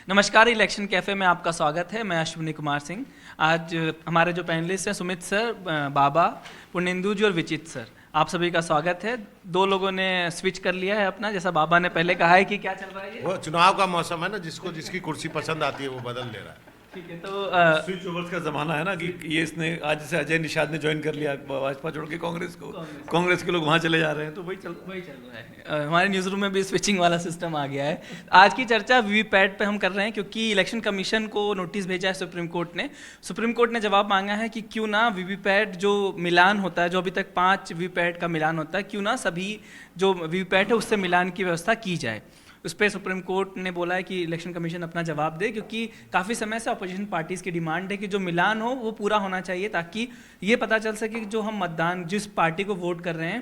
नमस्कार, election cafe में आपका स्वागत है। मैं अश्विनी कुमार सिंह। आज हमारे जो पैनलिस्ट हैं सुमित सर, बाबा, पुर्णेंदु जी और विचित सर, आप सभी का स्वागत है। दो लोगों ने स्विच कर लिया है अपना, जैसा बाबा ने पहले कहा है कि क्या चल रहा है ये? वो चुनाव का मौसम है ना, जिसको जिसकी कुर्सी पसंद आती है वो बदल ले रहा है। ठीक है, तो स्विच ओवर्स का जमाना है ना कि ये इसने आज से अजय निषाद ने ज्वाइन कर लिया भाजपा छोड़ के कांग्रेस को। कांग्रेस के लोग वहां चले जा रहे हैं, तो वही चल रहा है। हमारे न्यूज़ रूम में भी स्विचिंग वाला सिस्टम आ गया है। आज की चर्चा वीवीपैट पे हम कर रहे हैं, क्योंकि इलेक्शन कमीशन को नोटिस भेजा है सुप्रीम कोर्ट ने। सुप्रीम कोर्ट ने जवाब मांगा है कि क्यों ना वीवीपैट जो मिलान होता है, जो अभी तक 5 वीवीपैट का मिलान होता है, क्यों ना सभी जो वीवीपैट है उससे मिलान की व्यवस्था की जाए। उस पर सुप्रीम कोर्ट ने बोला है कि इलेक्शन कमीशन अपना जवाब दे, क्योंकि काफ़ी समय से अपोजिशन पार्टीज़ की डिमांड है कि जो मिलान हो वो पूरा होना चाहिए, ताकि ये पता चल सके कि जो हम मतदान जिस पार्टी को वोट कर रहे हैं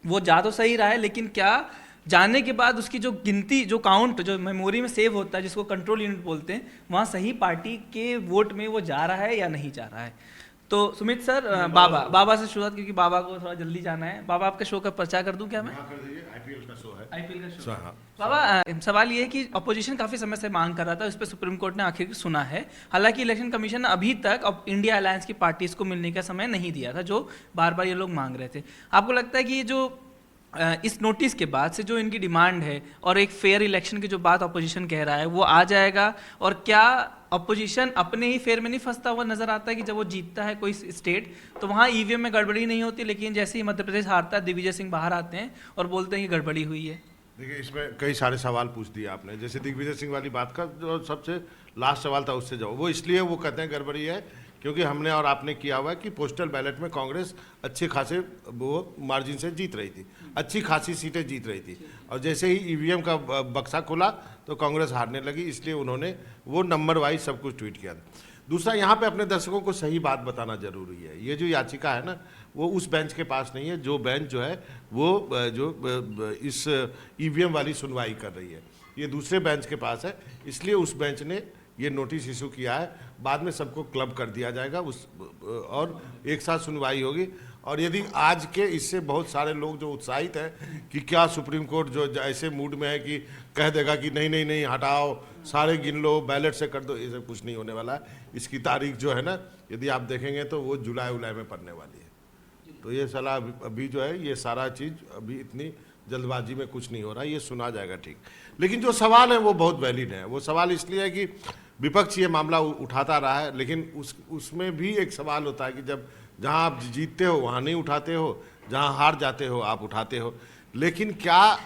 वो जा तो सही रहा है, लेकिन क्या जाने के बाद उसकी जो गिनती, जो काउंट, जो मेमोरी में सेव होता है, जिसको कंट्रोल यूनिट बोलते हैं, वहाँ सही पार्टी के वोट में वो जा रहा है या नहीं जा रहा है। तो सुमित सर, बाबा से शुरुआत, क्योंकि बाबा को थोड़ा जल्दी जाना है। बाबा, आपके शो का प्रचार कर दूं क्या मैं? आईपीएल का शो है। आईपीएल का शो। हाँ। बाबा, सवाल ये है कि अपोजिशन काफ़ी समय से मांग कर रहा था, उस पर सुप्रीम कोर्ट ने आखिर सुना है। हालांकि इलेक्शन कमीशन ने अभी तक अब इंडिया अलायंस की पार्टीज़ को मिलने का समय नहीं दिया था, जो बार बार ये लोग मांग रहे थे। आपको लगता है कि ये जो इस नोटिस के बाद से जो इनकी डिमांड है और एक फेयर इलेक्शन की जो बात अपोजिशन कह रहा है वो आ जाएगा? और क्या अपोजिशन अपने ही फेयर में नहीं फंसता हुआ नजर आता है कि जब वो जीतता है कोई स्टेट तो वहाँ ईवीएम में गड़बड़ी नहीं होती, लेकिन जैसे ही मध्य प्रदेश हारता है दिग्विजय सिंह बाहर आते हैं और बोलते हैं कि गड़बड़ी हुई है? देखिए, इसमें कई सारे सवाल पूछ दिए आपने। जैसे दिग्विजय सिंह वाली बात का जो सबसे लास्ट सवाल था उससे जाओ। वो इसलिए वो कहते हैं गड़बड़ी है क्योंकि हमने और आपने किया हुआ है कि पोस्टल बैलेट में कांग्रेस अच्छे खासे वो मार्जिन से जीत रही थी, अच्छी खासी सीटें जीत रही थी, और जैसे ही ईवीएम का बक्सा खुला तो कांग्रेस हारने लगी, इसलिए उन्होंने वो नंबर वाइज सब कुछ ट्वीट किया था। दूसरा, यहाँ पे अपने दर्शकों को सही बात बताना जरूरी है। ये जो याचिका है ना, वो उस बेंच के पास नहीं है। जो बेंच जो है वो जो इस ईवीएम वाली सुनवाई कर रही है, ये दूसरे बेंच के पास है, इसलिए उस बेंच ने ये नोटिस इशू किया है। बाद में सबको क्लब कर दिया जाएगा और एक साथ सुनवाई होगी। और यदि आज के इससे बहुत सारे लोग जो उत्साहित हैं कि क्या सुप्रीम कोर्ट जो ऐसे मूड में है कि कह देगा कि नहीं नहीं नहीं हटाओ, सारे गिन लो, बैलेट से कर दो, ये सब कुछ नहीं होने वाला है। इसकी तारीख जो है ना, यदि आप देखेंगे तो वो जुलाई में पड़ने वाली है। तो ये सलाह अभी जो है, ये सारा चीज़ अभी इतनी जल्दबाजी में कुछ नहीं हो रहा, ये सुना जाएगा ठीक। लेकिन जो सवाल है वो बहुत वैलिड है। वो सवाल इसलिए है कि विपक्ष ये मामला उठाता रहा है, लेकिन उसमें भी एक सवाल होता है कि जब जहां आप जीतते हो वहां नहीं उठाते हो, जहां हार जाते हो आप उठाते हो। लेकिन क्या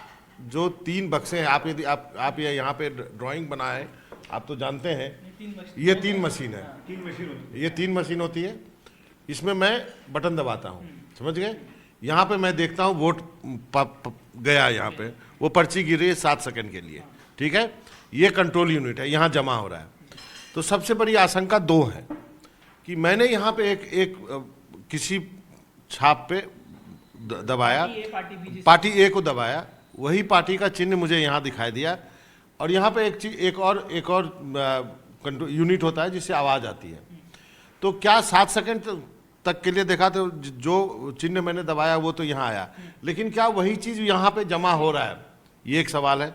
जो 3 बक्से हैं, आप यदि आप ये यहाँ पे ड्राइंग बनाए, आप तो जानते हैं ये 3 मशीन है, ये 3 मशीन होती है। इसमें मैं बटन दबाता हूँ, समझ गए? यहाँ पे मैं देखता हूँ वोट गया, यहाँ पे वो पर्ची गिर रही है 7 सेकंड के लिए, ठीक है? ये कंट्रोल यूनिट है, यहाँ जमा हो रहा है। तो सबसे बड़ी आशंका 2 है कि मैंने यहाँ पे एक किसी छाप पे दबाया, पार्टी ए को दबाया, वही पार्टी का चिन्ह मुझे यहाँ दिखाई दिया, और यहाँ पे एक और कंट्रोल यूनिट होता है जिससे आवाज़ आती है। तो क्या 7 सेकंड तक के लिए देखा तो जो चिन्ह मैंने दबाया वो तो यहाँ आया, लेकिन क्या वही चीज़ यहाँ पे जमा हो रहा है? ये एक सवाल है,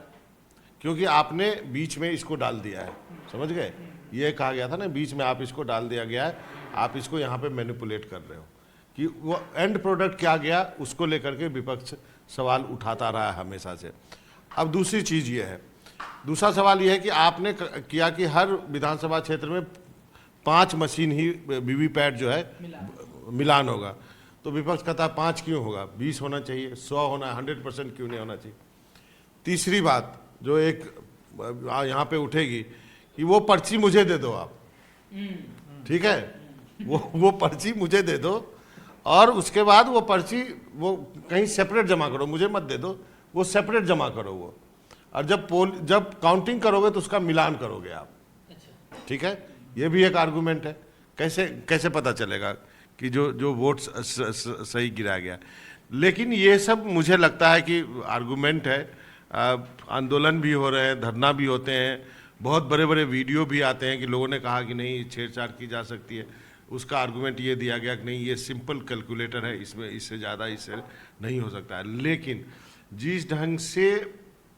क्योंकि आपने बीच में इसको डाल दिया है, समझ गए? ये कहा गया था ना, बीच में आप इसको डाल दिया गया है, आप इसको यहाँ पे मैनिपुलेट कर रहे हो कि वो एंड प्रोडक्ट क्या गया, उसको लेकर के विपक्ष सवाल उठाता रहा है हमेशा से। अब दूसरी चीज़ ये है, दूसरा सवाल ये है कि आपने किया कि हर विधानसभा क्षेत्र में 5 मशीन ही वीवीपैट जो है मिलान होगा। तो विपक्ष कहता है 5 क्यों होगा, 20 होना चाहिए, 100 होना, 100% क्यों नहीं होना चाहिए? तीसरी बात जो एक यहाँ पे उठेगी कि वो पर्ची मुझे दे दो आप, ठीक है? वो पर्ची मुझे दे दो और उसके बाद वो पर्ची वो कहीं सेपरेट जमा करो, मुझे मत दे दो, वो सेपरेट जमा करो वो। और जब काउंटिंग करोगे तो उसका मिलान करोगे आप, ठीक है? ये भी एक आर्गुमेंट है। कैसे पता चलेगा कि जो वोट सही गिराया गया? लेकिन ये सब मुझे लगता है कि आर्गुमेंट है। आंदोलन भी हो रहे हैं, धरना भी होते हैं, बहुत बड़े बड़े वीडियो भी आते हैं कि लोगों ने कहा कि नहीं छेड़छाड़ की जा सकती है। उसका आर्गुमेंट ये दिया गया कि नहीं, ये सिंपल कैलकुलेटर है, इसमें इससे ज़्यादा इससे नहीं हो सकता है। लेकिन जिस ढंग से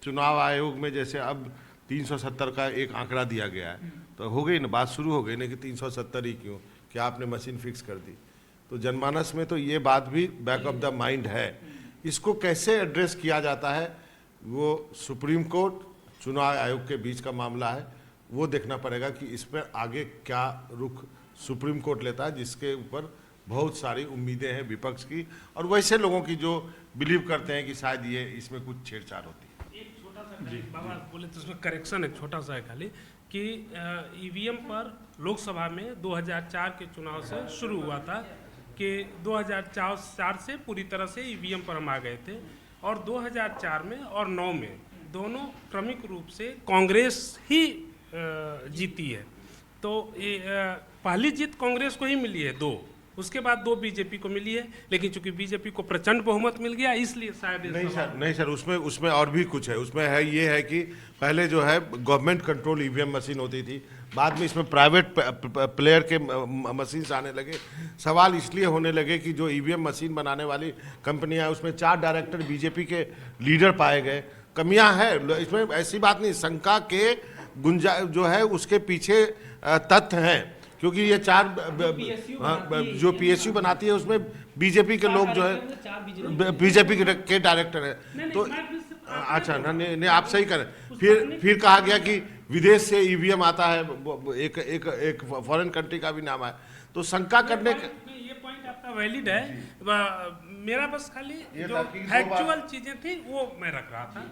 चुनाव आयोग में जैसे अब 370 का एक आंकड़ा दिया गया है, तो हो गई ना बात, शुरू हो गई ना कि 370 ही क्यों, क्या आपने मशीन फिक्स कर दी। तो जनमानस में तो ये बात भी बैक ऑफ द माइंड है। इसको कैसे एड्रेस किया जाता है वो सुप्रीम कोर्ट चुनाव आयोग के बीच का मामला है, वो देखना पड़ेगा कि इस पर आगे क्या रुख सुप्रीम कोर्ट लेता है, जिसके ऊपर बहुत सारी उम्मीदें हैं विपक्ष की और वैसे लोगों की जो बिलीव करते हैं कि शायद ये इसमें कुछ छेड़छाड़ होती है। एक छोटा सा बाबा बोले तो उसमें करेक्शन एक छोटा सा है खाली कि ईवीएम पर लोकसभा में 2004 के चुनाव से शुरू हुआ था कि 2004 से पूरी तरह से ईवीएम पर हम आ गए थे और 2004 में और 9 में दोनों क्रमिक रूप से कांग्रेस ही जीती है। तो पहली जीत कांग्रेस को ही मिली है 2, उसके बाद 2 बीजेपी को मिली है, लेकिन चूंकि बीजेपी को प्रचंड बहुमत मिल गया इसलिए शायद नहीं सर उसमें और भी कुछ है। उसमें है ये है कि पहले जो है गवर्नमेंट कंट्रोल ईवीएम मशीन होती थी, बाद में इसमें प्राइवेट प्लेयर के मशीन्स आने लगे। सवाल इसलिए होने लगे कि जो ईवीएम मशीन बनाने वाली कंपनियां उसमें 4 डायरेक्टर बीजेपी के लीडर पाए गए। कमियां है इसमें, ऐसी बात नहीं, शंका के गुंजाइश जो है उसके पीछे तथ्य हैं, क्योंकि ये 4 जो पीएसयू बनाती है उसमें बीजेपी के लोग जो है बीजेपी के डायरेक्टर है। तो अच्छा नहीं आप सही करें। फिर कहा गया कि विदेश से ईवीएम आता है, एक फॉरेन कंट्री का भी नाम है, तो शंका करने ये पॉइंट आपका वैलिड है। मेरा बस खाली जो फैक्चुअल चीजें थी वो मैं रख रहा था।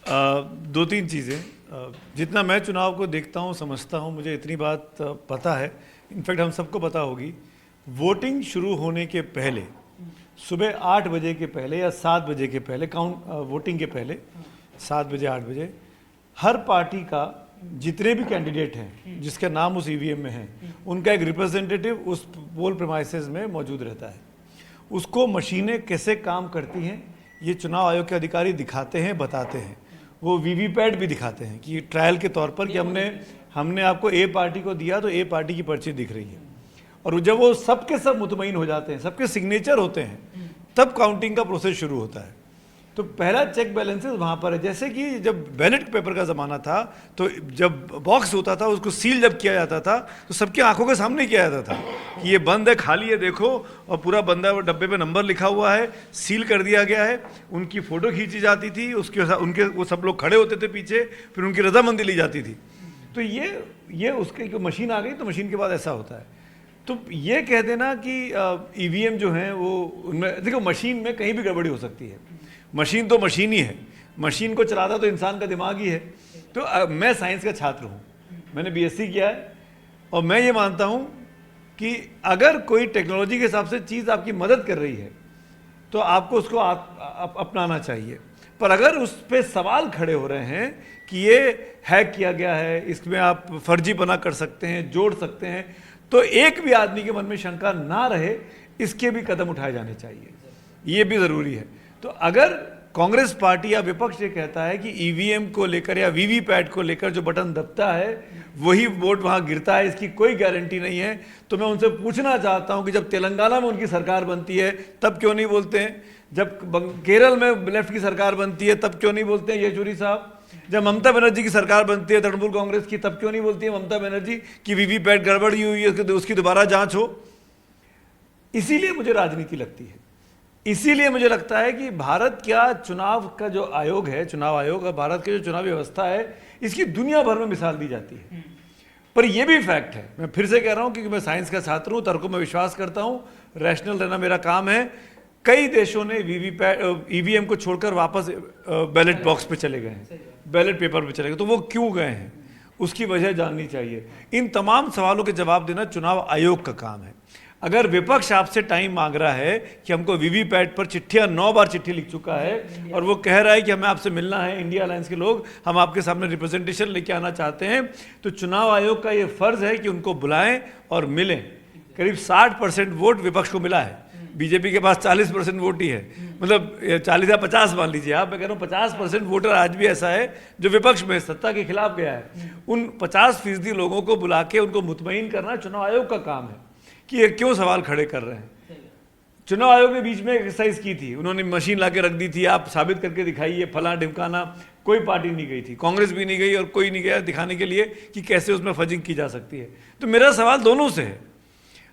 2-3 चीज़ें, जितना मैं चुनाव को देखता हूँ समझता हूँ, मुझे इतनी बात पता है, इनफैक्ट हम सबको पता होगी, वोटिंग शुरू होने के पहले सुबह 8 बजे के पहले या 7 बजे के पहले वोटिंग के पहले 7 बजे 8 बजे हर पार्टी का जितने भी कैंडिडेट हैं जिसका नाम उस ईवीएम में है उनका एक रिप्रेजेंटेटिव उस पोल प्रेमाइसेस में मौजूद रहता है। उसको मशीनें कैसे काम करती हैं ये चुनाव आयोग के अधिकारी दिखाते हैं, बताते हैं। वो वीवीपैट भी दिखाते हैं कि ट्रायल के तौर पर कि हमने आपको ए पार्टी को दिया तो ए पार्टी की पर्ची दिख रही है। और जब वो सबके सब मुतमईन हो जाते हैं, सबके सिग्नेचर होते हैं, तब काउंटिंग का प्रोसेस शुरू होता है। तो पहला चेक बैलेंसेस वहाँ पर है। जैसे कि जब बैलेट पेपर का ज़माना था तो जब बॉक्स होता था उसको सील जब किया जाता था तो सबकी आंखों के सामने किया जाता था कि ये बंद है, खाली है, देखो, और पूरा बंद है, वो डब्बे पे नंबर लिखा हुआ है, सील कर दिया गया है। उनकी फ़ोटो खींची जाती थी, उनके वो सब लोग खड़े होते थे पीछे, फिर उनकी रजामंदी ली जाती थी। तो ये उसके मशीन आ गई तो मशीन के बाद ऐसा होता है। तो ये कह देना कि ईवीएम जो हैं वो उनमें देखो मशीन में कहीं भी गड़बड़ी हो सकती है। मशीन तो मशीन ही है, मशीन को चलाता तो इंसान का दिमाग ही है। तो मैं साइंस का छात्र हूँ, मैंने बीएससी किया है और मैं ये मानता हूँ कि अगर कोई टेक्नोलॉजी के हिसाब से चीज़ आपकी मदद कर रही है तो आपको उसको अपनाना चाहिए। पर अगर उस पर सवाल खड़े हो रहे हैं कि ये हैक किया गया है, इसमें आप फर्जीपना कर सकते हैं, जोड़ सकते हैं, तो एक भी आदमी के मन में शंका ना रहे, इसके भी कदम उठाए जाने चाहिए, ये भी ज़रूरी है। तो अगर कांग्रेस पार्टी या विपक्ष ये कहता है कि ईवीएम को लेकर या वीवीपैट को लेकर जो बटन दबता है वही वोट वहाँ गिरता है, इसकी कोई गारंटी नहीं है, तो मैं उनसे पूछना चाहता हूँ कि जब तेलंगाना में उनकी सरकार बनती है तब क्यों नहीं बोलते हैं? जब केरल में लेफ्ट की सरकार बनती है तब क्यों नहीं बोलते हैं येचूरी साहब? जब ममता बनर्जी की सरकार बनती है तृणमूल कांग्रेस की, तब क्यों नहीं बोलती है ममता बनर्जी कि वीवीपैट गड़बड़ी हुई है, उसकी दोबारा जांच हो? इसीलिए मुझे राजनीति लगती है। इसीलिए मुझे लगता है कि भारत का चुनाव का जो आयोग है, चुनाव आयोग और भारत की जो चुनाव व्यवस्था है, इसकी दुनिया भर में मिसाल दी जाती है। पर यह भी फैक्ट है, मैं फिर से कह रहा हूं क्योंकि मैं साइंस का छात्र हूं, तर्कों में विश्वास करता हूं, रैशनल रहना मेरा काम है। कई देशों ने ईवीएम को छोड़कर वापस बैलेट बॉक्स पे चले गए हैं, बैलेट पेपर पे चले गए। तो वो क्यों गए हैं, उसकी वजह जाननी चाहिए। इन तमाम सवालों के जवाब देना चुनाव आयोग का काम है। अगर विपक्ष आपसे टाइम मांग रहा है कि हमको वीवीपैट पर चिट्ठियां 9 बार चिट्ठी लिख चुका है और वो कह रहा है कि हमें आपसे मिलना है, इंडिया अलायंस के लोग, हम आपके सामने रिप्रेजेंटेशन लेके आना चाहते हैं, तो चुनाव आयोग का ये फर्ज है कि उनको बुलाएं और मिलें। करीब 60% वोट विपक्ष को मिला है, बीजेपी के पास 40% वोट ही है, मतलब 40 या 50 मान लीजिए आप। मैं कह रहा हूँ 50% वोटर आज भी ऐसा है जो विपक्ष में सत्ता के खिलाफ गया है। उन 50% लोगों को बुला के उनको मुतमईन करना चुनाव आयोग का काम है कि ये क्यों सवाल खड़े कर रहे हैं। चुनाव आयोग ने बीच में एक्सरसाइज की थी, उन्होंने मशीन ला के रख दी थी, आप साबित करके दिखाइए फला ढिमकाना। कोई पार्टी नहीं गई थी, कांग्रेस भी नहीं गई और कोई नहीं गया दिखाने के लिए कि कैसे उसमें फजिंग की जा सकती है। तो मेरा सवाल दोनों से है,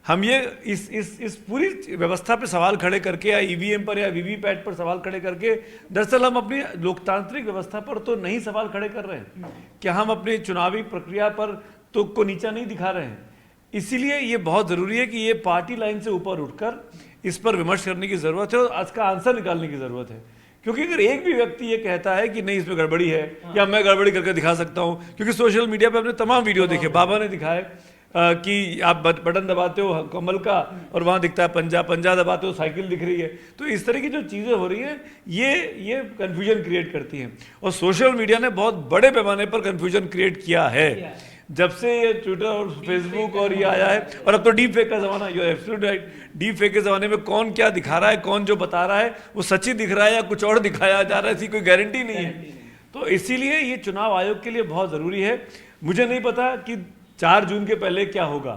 हम ये इस पूरी व्यवस्था पे सवाल खड़े करके या ईवीएम पर या वीवीपैट पर सवाल खड़े करके दरअसल हम अपनी लोकतांत्रिक व्यवस्था पर तो नहीं सवाल खड़े कर रहे हैं, क्या हम अपनी चुनावी प्रक्रिया पर तो को नीचा नहीं दिखा रहे हैं। इसीलिए ये बहुत ज़रूरी है कि ये पार्टी लाइन से ऊपर उठकर इस पर विमर्श करने की ज़रूरत है और इसका आंसर निकालने की ज़रूरत है। क्योंकि अगर एक भी व्यक्ति ये कहता है कि नहीं इसमें गड़बड़ी है या मैं गड़बड़ी करके दिखा सकता हूँ, क्योंकि सोशल मीडिया पे हमने तमाम वीडियो देखे, बाबा ने दिखाए कि आप बटन दबाते हो कमल का और वहाँ दिखता है पंजा, पंजा दबाते हो साइकिल दिख रही है। तो इस तरह की जो चीज़ें हो रही हैं ये कन्फ्यूजन क्रिएट करती हैं और सोशल मीडिया ने बहुत बड़े पैमाने पर कन्फ्यूजन क्रिएट किया है जब से ये ट्विटर और फेसबुक और ये आया है। और अब तो डीप फेक का ज़माना, you absolute right, deep fake के ज़माने में कौन क्या दिखा रहा है, कौन जो बता रहा है वो सच्ची दिख रहा है या कुछ और दिखाया जा रहा है, इसकी कोई गारंटी नहीं है। तो इसीलिए ये चुनाव आयोग के लिए बहुत ज़रूरी है। मुझे नहीं पता कि 4 जून के पहले क्या होगा,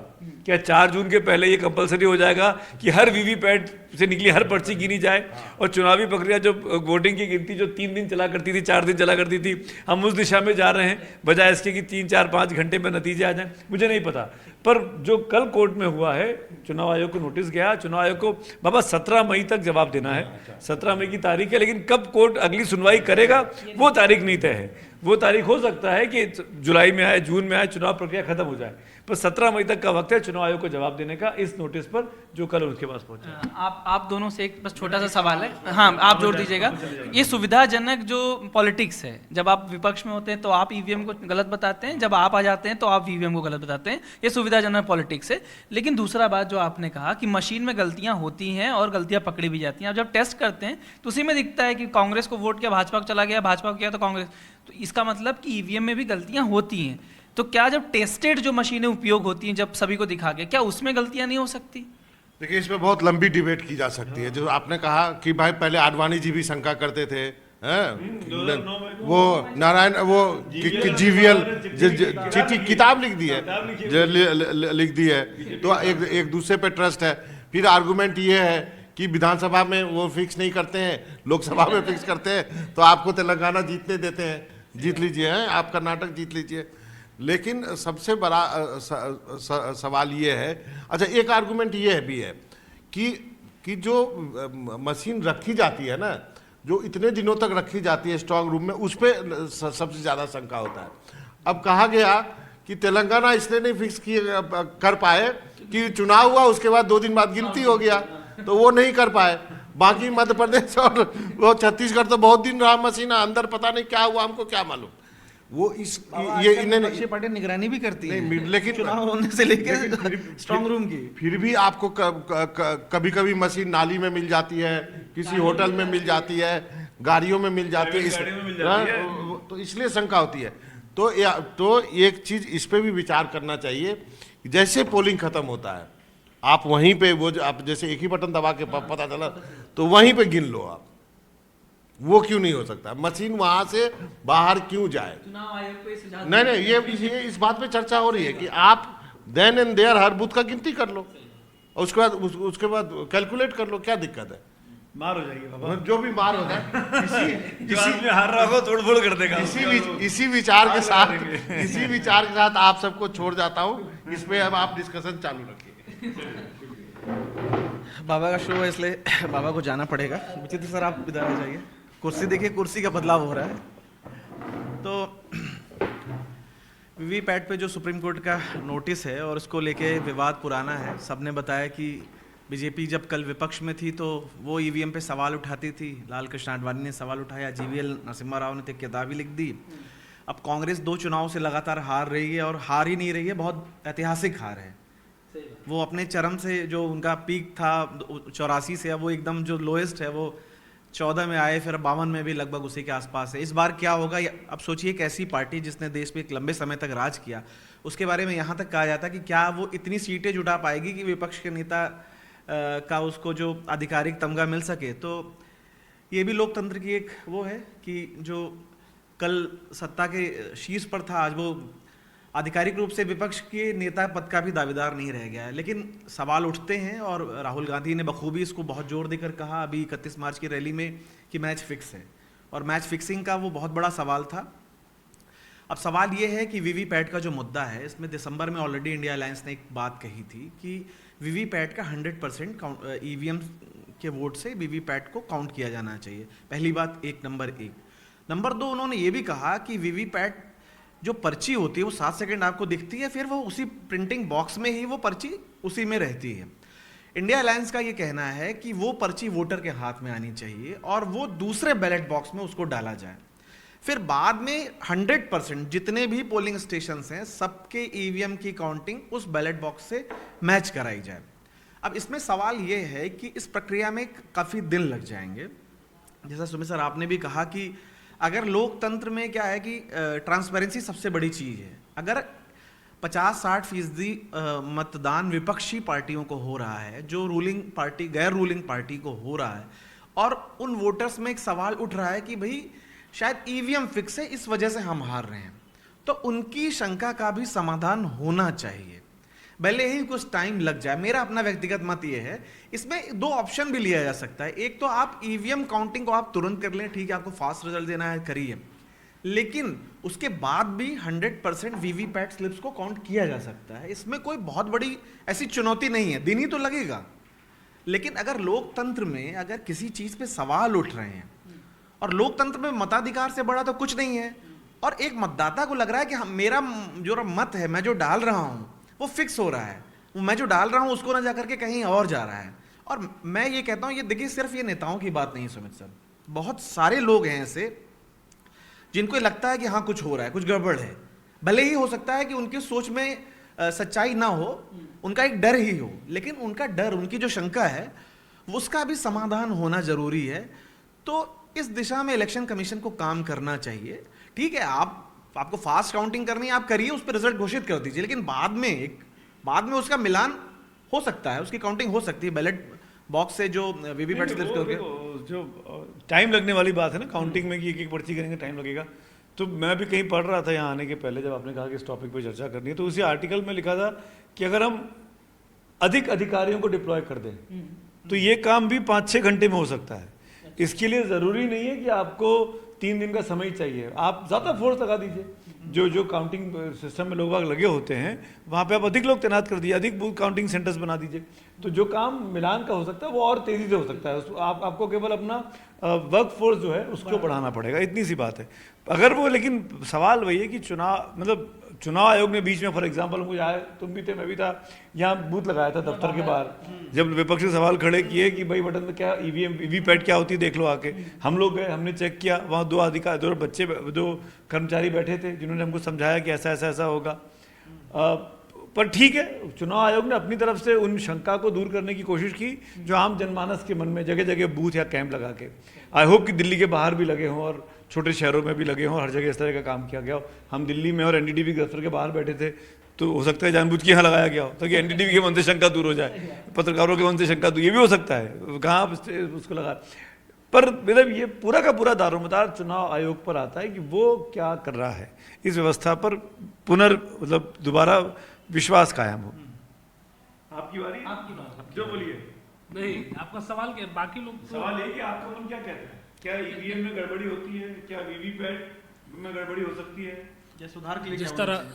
क्या 4 जून के पहले ये कंपलसरी हो जाएगा कि हर वीवीपैट से निकली हर पर्ची गिनी जाए और चुनावी प्रक्रिया जो वोटिंग की गिनती जो 3 दिन चला करती थी, 4 दिन चला करती थी, हम उस दिशा में जा रहे हैं बजाय इसके कि 3, 4, 5 घंटे में नतीजे आ जाएं। मुझे नहीं पता, पर जो कल कोर्ट में हुआ है, चुनाव आयोग को नोटिस गया, चुनाव आयोग को बाबा 17 मई तक जवाब देना है, 17 मई की तारीख है, लेकिन कब कोर्ट अगली सुनवाई करेगा वो तारीख नहीं तय है। वो तारीख हो सकता है कि जुलाई में आए, जून में आए, चुनाव प्रक्रिया खत्म हो जाए, पर 17 मई तक का वक्त है चुनाव आयोग को जवाब देने का इस नोटिस पर जो कल उनके पास पहुंचा। आप दोनों से एक बस छोटा सा सवाल है, हाँ आप जोड़ दीजिएगा। ये सुविधाजनक जो पॉलिटिक्स है, जब आप विपक्ष में होते हैं तो आप ईवीएम को गलत बताते हैं, जब आप आ जाते हैं तो आप ईवीएम को गलत बताते हैं, ये सुविधाजनक पॉलिटिक्स है। लेकिन दूसरा बात जो आपने कहा कि मशीन में गलतियां होती हैं और गलतियां पकड़ी भी जाती हैं, अब जब टेस्ट करते हैं तो उसी में दिखता है कि कांग्रेस को वोट किया, भाजपा को चला गया, भाजपा को किया तो कांग्रेस, तो इसका मतलब कि ईवीएम में भी गलतियां होती हैं। तो क्या जब टेस्टेड जो मशीनें उपयोग होती हैं, जब सभी को दिखा के, क्या उसमें गलतियां नहीं हो सकती? देखिए, इसमें बहुत लंबी डिबेट की जा सकती है। जो आपने कहा कि भाई पहले आडवाणी जी भी शंका करते थे, वो नारायण वो जीवीएल चिट्ठी किताब लिख दी है, लिख दी है, तो एक दूसरे पे ट्रस्ट है। फिर आर्गुमेंट ये है कि विधानसभा में वो फिक्स नहीं करते हैं, लोकसभा में फिक्स करते हैं, तो आपको तेलंगाना जीतने देते हैं, जीत लीजिए, आप कर्नाटक जीत लीजिए। लेकिन सबसे बड़ा सवाल ये है, अच्छा एक आर्गुमेंट ये भी है कि जो मशीन रखी जाती है ना, जो इतने दिनों तक रखी जाती है स्ट्रांग रूम में, उस पर सबसे ज़्यादा शंका होता है। अब कहा गया कि तेलंगाना इसलिए नहीं फिक्स कर पाए कि चुनाव हुआ, उसके बाद 2 दिन बाद गिनती हो गया, तो वो नहीं कर पाए। बाकी मध्य प्रदेश और वो छत्तीसगढ़ तो बहुत दिन रहा मशीन, अंदर पता नहीं क्या हुआ, हमको क्या मालूम। वो इस ये इन्हें पार्टी निगरानी भी करती है, लेकिन चुनाव होने से लेकर स्ट्रांग रूम की। फिर भी आपको कभी कभी मशीन नाली में मिल जाती है, किसी होटल में मिल जाती है, गाड़ियों में मिल जाती है, तो इसलिए शंका होती है। तो एक चीज इस पे भी विचार करना चाहिए, जैसे पोलिंग खत्म होता है आप वहीं पे वो आप जैसे एक ही बटन दबा के पता चला तो वहीं पे गिन लो आप, वो क्यों नहीं हो सकता? मशीन वहां से बाहर क्यों जाए? चुनाव आयोग को ये सुझाव नहीं, ये इस बात पे चर्चा हो रही है कि आप देन एंड देयर हर बूथ का गिनती कर लो और उसके बाद कैलकुलेट कर लो, क्या दिक्कत है? मार हो जाएगी बाबा, जो भी मार हो जाए, इसी हार रहा हो तोड़-फोड़ कर देगा। इसी विचार के साथ आप सबको छोड़ जाता हूँ। इस पे अब आप डिस्कशन चालू रखिए। बाबा का शो है इसलिए बाबा को जाना पड़ेगा। विचित्र सर आप इधर आ जाइए, कुर्सी देखिए, कुर्सी का बदलाव हो रहा है। तो वीवीपैट पे जो सुप्रीम कोर्ट का नोटिस है और उसको लेके विवाद पुराना है। सबने बताया कि बीजेपी जब कल विपक्ष में थी तो वो ईवीएम पे सवाल उठाती थी, लाल कृष्ण आडवाणी ने सवाल उठाया, जीवीएल नरसिम्हा राव ने तो किताबी लिख दी। अब कांग्रेस 2 चुनाव से लगातार हार रही है और हार ही नहीं रही है, बहुत ऐतिहासिक हार है। वो अपने चरम से जो उनका पीक था 84 से, अब वो एकदम जो लोएस्ट है वो 14 में आए, फिर 52 में भी लगभग उसी के आसपास है। इस बार क्या होगा? अब सोचिए एक ऐसी पार्टी जिसने देश में एक लंबे समय तक राज किया, उसके बारे में यहाँ तक कहा जाता है कि क्या वो इतनी सीटें जुटा पाएगी कि विपक्ष के नेता का उसको जो आधिकारिक तमगा मिल सके। तो ये भी लोकतंत्र की एक वो है कि जो कल सत्ता के शीर्ष पर था, आज वो आधिकारिक रूप से विपक्ष के नेता पद का भी दावेदार नहीं रह गया है, लेकिन सवाल उठते हैं और राहुल गांधी ने बखूबी इसको बहुत जोर देकर कहा अभी 31 मार्च की रैली में कि मैच फिक्स है, और मैच फिक्सिंग का वो बहुत बड़ा सवाल था। अब सवाल ये है कि वीवीपैट का जो मुद्दा है, इसमें दिसंबर में ऑलरेडी इंडिया अलायंस ने एक बात कही थी कि वीवीपैट का 100% ईवीएम के वोट से वीवीपैट को काउंट किया जाना चाहिए। पहली बात नंबर एक। नंबर दो, उन्होंने ये भी कहा कि वीवीपैट जो पर्ची होती है वो 7 सेकंड आपको दिखती है, फिर वो उसी प्रिंटिंग बॉक्स में ही वो पर्ची उसी में रहती है। इंडिया अलायंस का ये कहना है कि वो पर्ची वोटर के हाथ में आनी चाहिए और वो दूसरे बैलेट बॉक्स में उसको डाला जाए, फिर बाद में 100% जितने भी पोलिंग स्टेशंस हैं सबके ईवीएम की काउंटिंग उस बैलेट बॉक्स से मैच कराई जाए। अब इसमें सवाल ये है कि इस प्रक्रिया में काफ़ी दिन लग जाएंगे। जैसा सुमित सर आपने भी कहा कि अगर लोकतंत्र में क्या है कि ट्रांसपेरेंसी सबसे बड़ी चीज़ है। अगर 50-60% मतदान विपक्षी पार्टियों को हो रहा है, जो रूलिंग पार्टी गैर रूलिंग पार्टी को हो रहा है, और उन वोटर्स में एक सवाल उठ रहा है कि भाई शायद ईवीएम फिक्स है इस वजह से हम हार रहे हैं, तो उनकी शंका का भी समाधान होना चाहिए, भले ही कुछ टाइम लग जाए। मेरा अपना व्यक्तिगत मत ये है, इसमें 2 ऑप्शन भी लिया जा सकता है। एक तो आप ईवीएम काउंटिंग को आप तुरंत कर लें, ठीक है, आपको फास्ट रिजल्ट देना है करिए, लेकिन उसके बाद भी 100% वीवीपैट स्लिप्स को काउंट किया जा सकता है। इसमें कोई बहुत बड़ी ऐसी चुनौती नहीं है, दिन ही तो लगेगा। लेकिन अगर लोकतंत्र में अगर किसी चीज पे सवाल उठ रहे हैं, और लोकतंत्र में मताधिकार से बड़ा तो कुछ नहीं है, और एक मतदाता को लग रहा है कि मेरा जो मत है, मैं जो डाल रहा हूं वो फिक्स हो रहा है, मैं जो डाल रहा हूं उसको ना जाकर के कहीं और जा रहा है। और मैं ये कहता हूं, ये देखिए सिर्फ ये नेताओं की बात नहीं सुमित सर, बहुत सारे लोग हैं ऐसे जिनको लगता है कि हाँ कुछ हो रहा है, कुछ गड़बड़ है, भले ही हो सकता है कि उनकी सोच में सच्चाई ना हो, उनका एक डर ही हो, लेकिन उनका डर, उनकी जो शंका है उसका भी समाधान होना जरूरी है। तो इस दिशा में इलेक्शन कमीशन को काम करना चाहिए। ठीक है, आपको फास्ट काउंटिंग करनी है, आप करिए, उस पर रिजल्ट घोषित कर दीजिए, लेकिन बाद में उसका मिलान हो सकता है, उसकी काउंटिंग हो सकती है बैलेट बॉक्स से जो वीवीपैट स्लिप्स के जो टाइम लगने वाली बात है ना काउंटिंग में कि एक पर्ची करेंगे टाइम लगेगा। तो मैं भी कहीं पढ़ रहा था यहाँ आने के पहले, जब आपने कहा कि इस टॉपिक पे चर्चा करनी है, तो उसी आर्टिकल में लिखा था कि अगर हम अधिक अधिकारियों को डिप्लॉय कर दें तो ये काम भी 5-6 घंटे में हो सकता है। इसके लिए ज़रूरी नहीं है कि आपको 3 दिन का समय चाहिए, आप ज़्यादा फोर्स लगा दीजिए। जो काउंटिंग सिस्टम में लोग बाग लगे होते हैं वहाँ पे आप अधिक लोग तैनात कर दीजिए, अधिक बूथ काउंटिंग सेंटर्स बना दीजिए, तो जो काम मिलान का हो सकता है वो और तेज़ी से हो सकता है। आपको केवल अपना वर्क फोर्स जो है उसको बढ़ाना पड़ेगा, इतनी सी बात है। अगर वो, लेकिन सवाल वही है कि चुनाव आयोग ने बीच में, फॉर एग्जांपल मुझे आए, तुम भी थे, मैं भी था, यहाँ बूथ लगाया था दफ्तर के बाहर, जब विपक्ष ने सवाल खड़े किए कि भाई बटन में क्या वीवीपैट क्या होती है देख लो आके, हम लोग गए, हमने चेक किया, वहाँ 2 बच्चे, 2 कर्मचारी बैठे थे जिन्होंने हमको समझाया कि ऐसा ऐसा ऐसा होगा। पर ठीक है, चुनाव आयोग ने अपनी तरफ से उन शंका को दूर करने की कोशिश की जो आम जनमानस के मन में जगह जगह बूथ या कैंप लगा के, आई होप कि दिल्ली के बाहर भी लगे हों और छोटे शहरों में भी लगे हों, हर जगह इस तरह का काम किया गया हो। हम दिल्ली में और एनडीटीवी दफ्तर के बाहर बैठे थे, तो हो सकता है जानबूझ के यहाँ लगाया गया हो ताकि एनडीटीवी के मन से शंका दूर हो जाए, पत्रकारों के मन से शंका दूर, ये भी हो सकता है, कहाँ उसको लगा। पर मतलब ये पूरा का पूरा दारोमदार चुनाव आयोग पर आता है कि वो क्या कर रहा है, इस व्यवस्था पर मतलब दोबारा विश्वास कायम हो। आपकी बारी, जो बोलिए। नहीं, आपका सवाल क्या, बाकी लोग सवाल है कि आपका मन क्या कहता है, क्या ईवीएम में गड़बड़ी होती है, क्या वीवीपैट में गड़बड़ी हो सकती है, या सुधार के लिए जिस तरह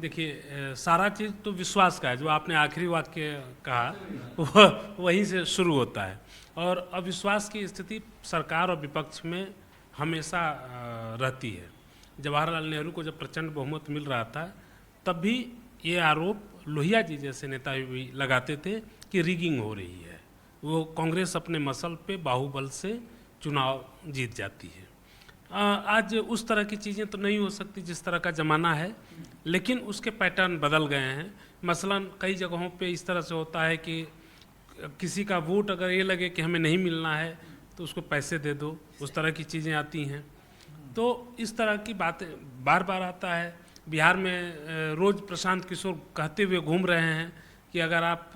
देखिए सारा चीज़ तो विश्वास का है, जो आपने आखिरी वाक्य कहा वहीं से शुरू होता है, और अविश्वास की स्थिति सरकार और विपक्ष में हमेशा रहती है। जवाहरलाल नेहरू को जब प्रचंड बहुमत मिल रहा था तब भी ये आरोप लोहिया जी जैसे नेता भी लगाते थे कि रिगिंग हो रही है, वो कांग्रेस अपने मसल पे बाहुबल से चुनाव जीत जाती है। आज उस तरह की चीज़ें तो नहीं हो सकती जिस तरह का ज़माना है, लेकिन उसके पैटर्न बदल गए हैं। मसलन कई जगहों पे इस तरह से होता है कि किसी का वोट अगर ये लगे कि हमें नहीं मिलना है तो उसको पैसे दे दो, उस तरह की चीज़ें आती हैं। तो इस तरह की बातें बार बार आता है। बिहार में रोज़ प्रशांत किशोर कहते हुए घूम रहे हैं कि अगर आप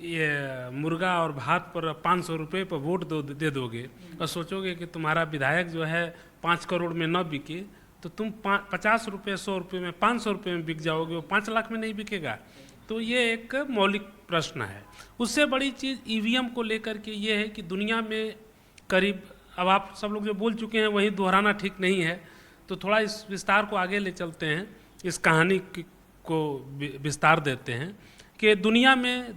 ये मुर्गा और भात पर 500 रुपये पर वोट दे दोगे और सोचोगे कि तुम्हारा विधायक जो है 5 करोड़ में न बिके तो तुम 50 रुपये 100 रुपये में 500 रुपये में बिक जाओगे, वो 5 लाख में नहीं बिकेगा। तो ये एक मौलिक प्रश्न है। उससे बड़ी चीज़ ईवीएम को लेकर के ये है कि दुनिया में करीब, अब आप सब लोग जो बोल चुके हैं वही दोहराना ठीक नहीं है, तो थोड़ा इस विस्तार को आगे ले चलते हैं, इस कहानी को विस्तार देते हैं कि दुनिया में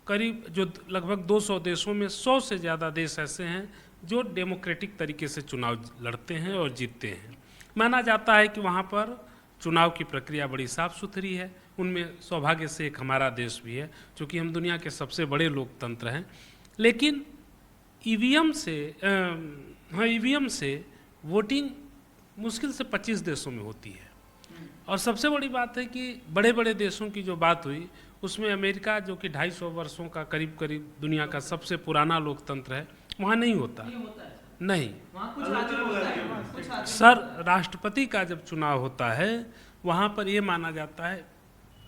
करीब जो लगभग 200 देशों में 100 से ज़्यादा देश ऐसे हैं जो डेमोक्रेटिक तरीके से चुनाव लड़ते हैं और जीतते हैं। माना जाता है कि वहाँ पर चुनाव की प्रक्रिया बड़ी साफ सुथरी है। उनमें सौभाग्य से एक हमारा देश भी है, क्योंकि हम दुनिया के सबसे बड़े लोकतंत्र हैं। लेकिन ईवीएम से वोटिंग मुश्किल से 25 देशों में होती है। और सबसे बड़ी बात है कि बड़े बड़े देशों की जो बात हुई उसमें अमेरिका, जो कि 250 वर्षों का करीब करीब दुनिया का सबसे पुराना लोकतंत्र है, वहाँ नहीं होता। नहीं, सर, राष्ट्रपति का जब चुनाव होता है वहाँ पर ये माना जाता है,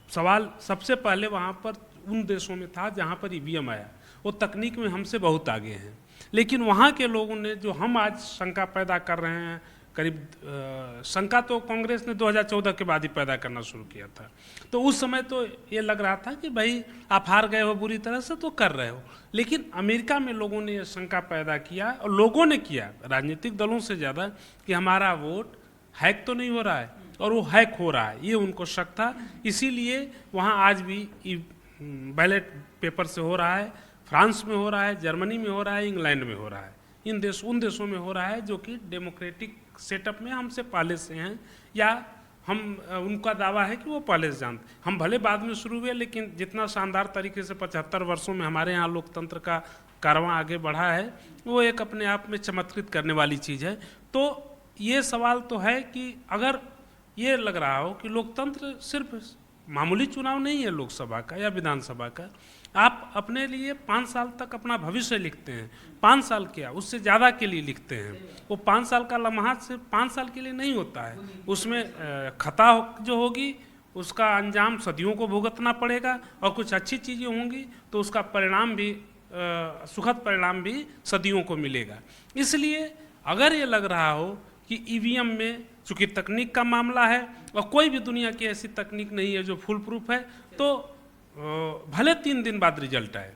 सवाल सबसे पहले वहाँ पर उन देशों में था जहाँ पर ईवीएम आया, वो तकनीक में हमसे बहुत आगे हैं। लेकिन वहाँ के लोगों ने, जो हम आज शंका पैदा कर रहे हैं, करीब शंका तो कांग्रेस ने 2014 के बाद ही पैदा करना शुरू किया था। तो उस समय तो ये लग रहा था कि भाई आप हार गए हो बुरी तरह से तो कर रहे हो। लेकिन अमेरिका में लोगों ने ये शंका पैदा किया, और लोगों ने किया राजनीतिक दलों से ज़्यादा, कि हमारा वोट हैक तो नहीं हो रहा है, और वो हैक हो रहा है, ये उनको शक था। इसीलिए वहाँ आज भी बैलेट पेपर से हो रहा है, फ्रांस में हो रहा है, जर्मनी में हो रहा है, इंग्लैंड में हो रहा है, उन देशों में हो रहा है जो कि डेमोक्रेटिक सेटअप में हमसे पहले से हैं, या उनका दावा है कि वो पहले से जानते। हम भले बाद में शुरू हुए, लेकिन जितना शानदार तरीके से 75 वर्षों में हमारे यहाँ लोकतंत्र का कारवां आगे बढ़ा है, वो एक अपने आप में चमत्कृत करने वाली चीज़ है। तो ये सवाल तो है कि अगर ये लग रहा हो कि लोकतंत्र सिर्फ मामूली चुनाव नहीं है लोकसभा का या विधानसभा का, आप अपने लिए 5 साल तक अपना भविष्य लिखते हैं, 5 साल क्या उससे ज़्यादा के लिए लिखते हैं। वो 5 साल का लम्हा सिर्फ 5 साल के लिए नहीं होता है, उसमें खता जो होगी उसका अंजाम सदियों को भुगतना पड़ेगा, और कुछ अच्छी चीज़ें होंगी तो उसका परिणाम भी, सुखद परिणाम भी सदियों को मिलेगा। इसलिए अगर ये लग रहा हो कि ईवीएम में, चूँकि तकनीक का मामला है और कोई भी दुनिया की ऐसी तकनीक नहीं है जो फुल प्रूफ है, तो भले 3 दिन बाद रिजल्ट आए,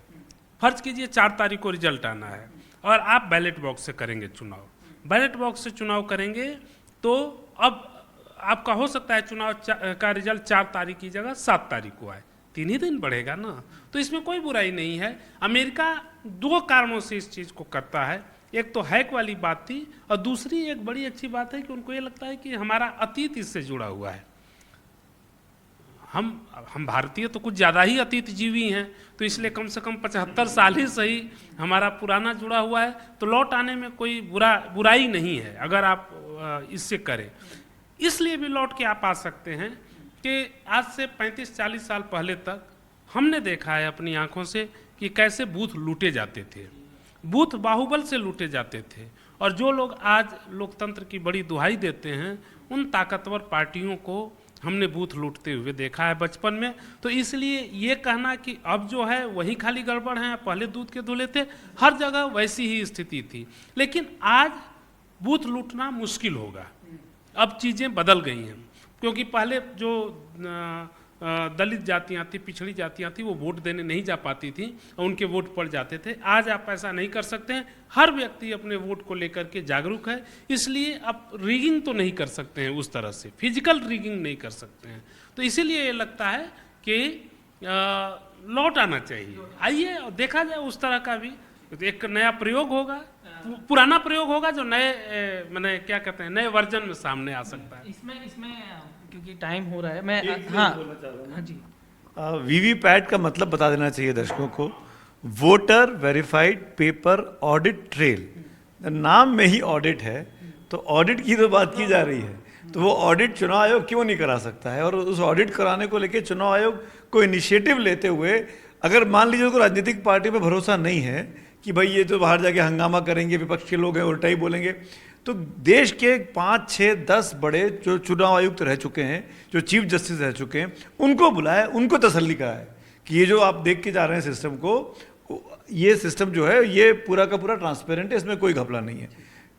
फर्ज कीजिए 4 तारीख को रिजल्ट आना है और आप बैलेट बॉक्स से करेंगे चुनाव, बैलेट बॉक्स से चुनाव करेंगे, तो अब आपका हो सकता है चुनाव का रिजल्ट 4 तारीख की जगह 7 तारीख को आए, 3 ही दिन बढ़ेगा ना। तो इसमें कोई बुराई नहीं है। अमेरिका 2 कारणों से इस चीज़ को करता है, एक तो हैक वाली बात थी, और दूसरी एक बड़ी अच्छी बात है कि उनको ये लगता है कि हमारा अतीत इससे जुड़ा हुआ है। हम भारतीय तो कुछ ज़्यादा ही अतीत जीवी हैं, तो इसलिए कम से कम 75 साल ही सही हमारा पुराना जुड़ा हुआ है, तो लौट आने में कोई बुराई नहीं है अगर आप इससे करें। इसलिए भी लौट के आप आ सकते हैं कि आज से 35-40 साल पहले तक हमने देखा है अपनी आंखों से कि कैसे बूथ लूटे जाते थे, बूथ बाहुबल से लूटे जाते थे। और जो लोग आज लोकतंत्र की बड़ी दुहाई देते हैं, उन ताकतवर पार्टियों को हमने बूथ लूटते हुए देखा है बचपन में। तो इसलिए ये कहना कि अब जो है वही खाली गड़बड़ है, पहले दूध के धुले थे, हर जगह वैसी ही स्थिति थी। लेकिन आज बूथ लूटना मुश्किल होगा, अब चीज़ें बदल गई हैं, क्योंकि पहले जो दलित जातियाँ थी, पिछड़ी जातियाँ थी, वो वोट देने नहीं जा पाती थी और उनके वोट पड़ जाते थे। आज आप ऐसा नहीं कर सकते हैं, हर व्यक्ति अपने वोट को लेकर के जागरूक है, इसलिए आप रिगिंग तो नहीं कर सकते हैं उस तरह से, फिजिकल रिगिंग नहीं कर सकते हैं। तो इसीलिए ये लगता है कि लौट आना चाहिए। आइए और देखा जाए उस तरह का भी एक नया प्रयोग होगा, पुराना प्रयोग होगा जो नए मैंने क्या कहते हैं नए वर्जन में सामने आ सकता है। इसमें क्योंकि टाइम हो रहा है, मैं हाँ जी, वीवीपैट का मतलब बता देना चाहिए दर्शकों को, voter verified paper audit trail. नाम में ही ऑडिट है, तो ऑडिट की तो बात की जा रही है, तो वो ऑडिट चुनाव आयोग क्यों नहीं करा सकता है। और उस ऑडिट कराने को लेकर चुनाव आयोग को इनिशिएटिव लेते हुए, अगर मान लीजिए उनको राजनीतिक पार्टी में भरोसा नहीं है कि भाई ये तो बाहर जाके हंगामा करेंगे, विपक्ष के लोग हैं उल्टा ही बोलेंगे, तो देश के 5, 6, 10 बड़े जो चुनाव आयुक्त रह चुके हैं, जो चीफ जस्टिस रह चुके हैं, उनको बुलाए, उनको तसल्ली कराए कि ये जो आप देख के जा रहे हैं सिस्टम को, ये सिस्टम जो है ये पूरा का पूरा ट्रांसपेरेंट है, इसमें कोई घपला नहीं है,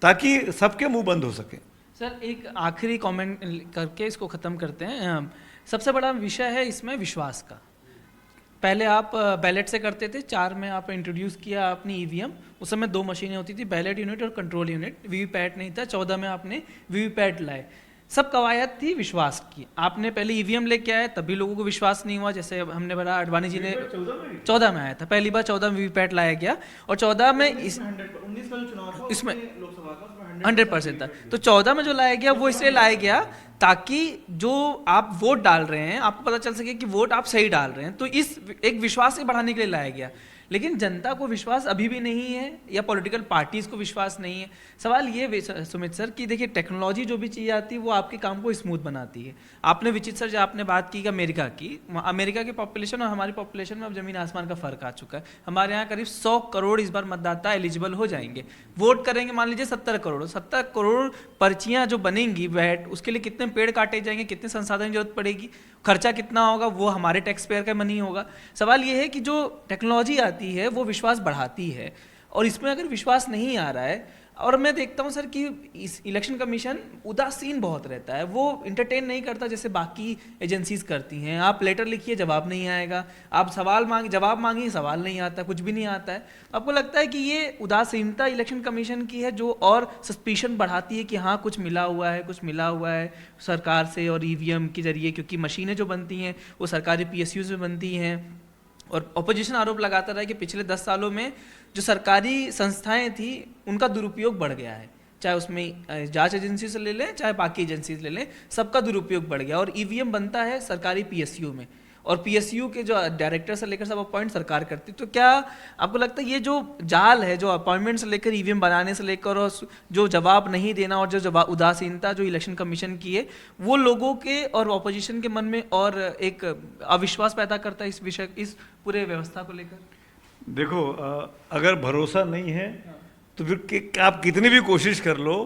ताकि सबके मुंह बंद हो सके। सर एक आखिरी कमेंट करके इसको ख़त्म करते हैं। सबसे बड़ा विषय है इसमें विश्वास का। पहले आप बैलेट से करते थे, 4 में आप इंट्रोड्यूस किया आपने ईवीएम, उस समय 2 मशीनें होती थी, बैलेट यूनिट और कंट्रोल यूनिट, वीवीपैट नहीं था। 14 में आपने वीवीपैट लाए, सब कवायद थी विश्वास की। आपने पहले ईवीएम लेके आए तब भी लोगों को विश्वास नहीं हुआ, जैसे हमने बड़ा अडवाणी जी ने 14 में आया था, पहली बार 14 में वीवीपैट लाया गया और 14 में इसमें 100% था। तो 14 में जो लाया गया वो इसलिए लाया गया ताकि जो आप वोट डाल रहे हैं आपको पता चल सके कि वोट आप सही डाल रहे हैं, तो इस एक विश्वास से बढ़ाने के लिए लाया गया। लेकिन जनता को विश्वास अभी भी नहीं है या पॉलिटिकल पार्टीज को विश्वास नहीं है। सवाल ये सुमित सर कि देखिए टेक्नोलॉजी जो भी चीज़ आती है वो आपके काम को स्मूथ बनाती है। आपने विचित्र सर जो आपने बात की अमेरिका की, अमेरिका की पॉपुलेशन और हमारी पॉपुलेशन में अब जमीन आसमान का फर्क आ चुका है। हमारे यहाँ करीब 100 करोड़ इस बार मतदाता एलिजिबल हो जाएंगे, वोट करेंगे। मान लीजिए 70 करोड़ पर्चियाँ जो बनेंगी वैट, उसके लिए कितने पेड़ काटे जाएंगे, कितने संसाधन की जरूरत पड़ेगी, खर्चा कितना होगा, वो हमारे टैक्स पेयर का मनी होगा। सवाल ये है कि जो टेक्नोलॉजी आती है वो विश्वास बढ़ाती है, और इसमें अगर विश्वास नहीं आ रहा है, और मैं देखता हूँ सर कि इस इलेक्शन कमीशन उदासीन बहुत रहता है, वो इंटरटेन नहीं करता जैसे बाकी एजेंसीज करती हैं। आप लेटर लिखिए जवाब नहीं आएगा, आप जवाब मांगिए सवाल नहीं आता, कुछ भी नहीं आता है। आपको लगता है कि ये उदासीनता इलेक्शन कमीशन की है जो और सस्पिशन बढ़ाती है कि हाँ कुछ मिला हुआ है सरकार से और ईवीएम के जरिए, क्योंकि मशीनें जो बनती हैं वो सरकारी PSU से बनती हैं। और ऑपोजिशन आरोप लगाता रहा कि पिछले 10 सालों में जो सरकारी संस्थाएं थी उनका दुरुपयोग बढ़ गया है, चाहे उसमें जांच एजेंसी से ले लें चाहे बाकी एजेंसी से ले लें, सबका दुरुपयोग बढ़ गया। और ईवीएम बनता है सरकारी PSU में, और PSU के जो डायरेक्टर से लेकर सब अपॉइंट सरकार करती। तो क्या आपको लगता है ये जो जाल है, जो अपॉइंटमेंट से लेकर ईवीएम बनाने से लेकर और जो जवाब नहीं देना और जो उदासीनता जो इलेक्शन कमीशन की है, वो लोगों के और ऑपोजिशन के मन में और एक अविश्वास पैदा करता है इस पूरे व्यवस्था को लेकर? देखो, अगर भरोसा नहीं है तो फिर आप कितनी भी कोशिश कर लो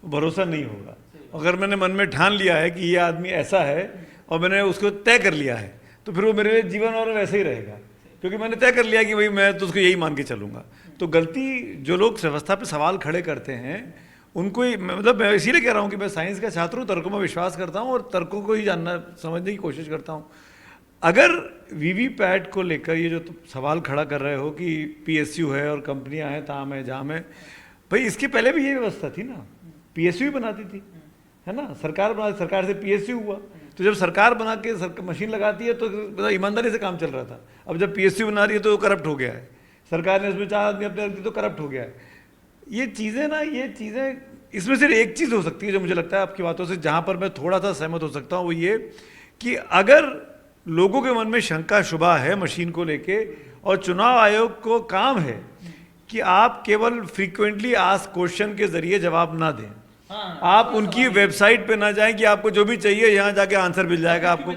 भरोसा नहीं होगा। अगर मैंने मन में ठान लिया है कि ये आदमी ऐसा है और मैंने उसको तय कर लिया है तो फिर वो मेरे लिए जीवन और वैसे ही रहेगा, क्योंकि मैंने तय कर लिया कि भाई मैं तो उसको यही मान के चलूँगा। तो गलती जो लोग व्यवस्था पे सवाल खड़े करते हैं उनको ही, मतलब मैं इसीलिए कह रहा हूँ कि मैं साइंस का छात्र हूँ, तर्कों में विश्वास करता हूँ और तर्कों को ही जानना समझने की कोशिश करता हूँ। अगर वीवीपैट को लेकर ये जो सवाल खड़ा कर रहे हो कि PSU है और कंपनियां हैं ताम है जाम है, भाई इसके पहले भी ये व्यवस्था थी ना, PSU बनाती थी, है ना, सरकार से PSU हुआ। तो जब सरकार बना के मशीन लगाती है तो ईमानदारी से काम चल रहा था। अब जब PSU बना रही है तो करप्ट हो गया है, सरकार ने उसमें 4 आदमी अपने रख दिए तो करप्ट हो गया है। ये चीज़ें इसमें सिर्फ एक चीज़ हो सकती है जो मुझे लगता है आपकी बातों से जहाँ पर मैं थोड़ा सा सहमत हो सकता हूँ, वो ये कि अगर लोगों के मन में शंका शुबा है मशीन को लेके और चुनाव आयोग को काम है कि आप केवल फ्रीक्वेंटली आस्क क्वेश्चन के जरिए जवाब ना दें, आप उनकी वेबसाइट पे ना जाएं कि आपको जो भी चाहिए यहाँ जाके आंसर मिल जाएगा आपको।